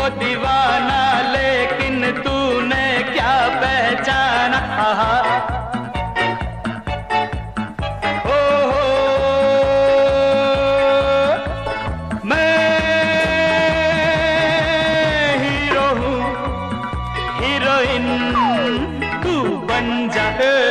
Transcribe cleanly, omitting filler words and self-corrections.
को दीवाना, लेकिन तूने क्या पहचाना। आहा हीरोइन तू बन जा।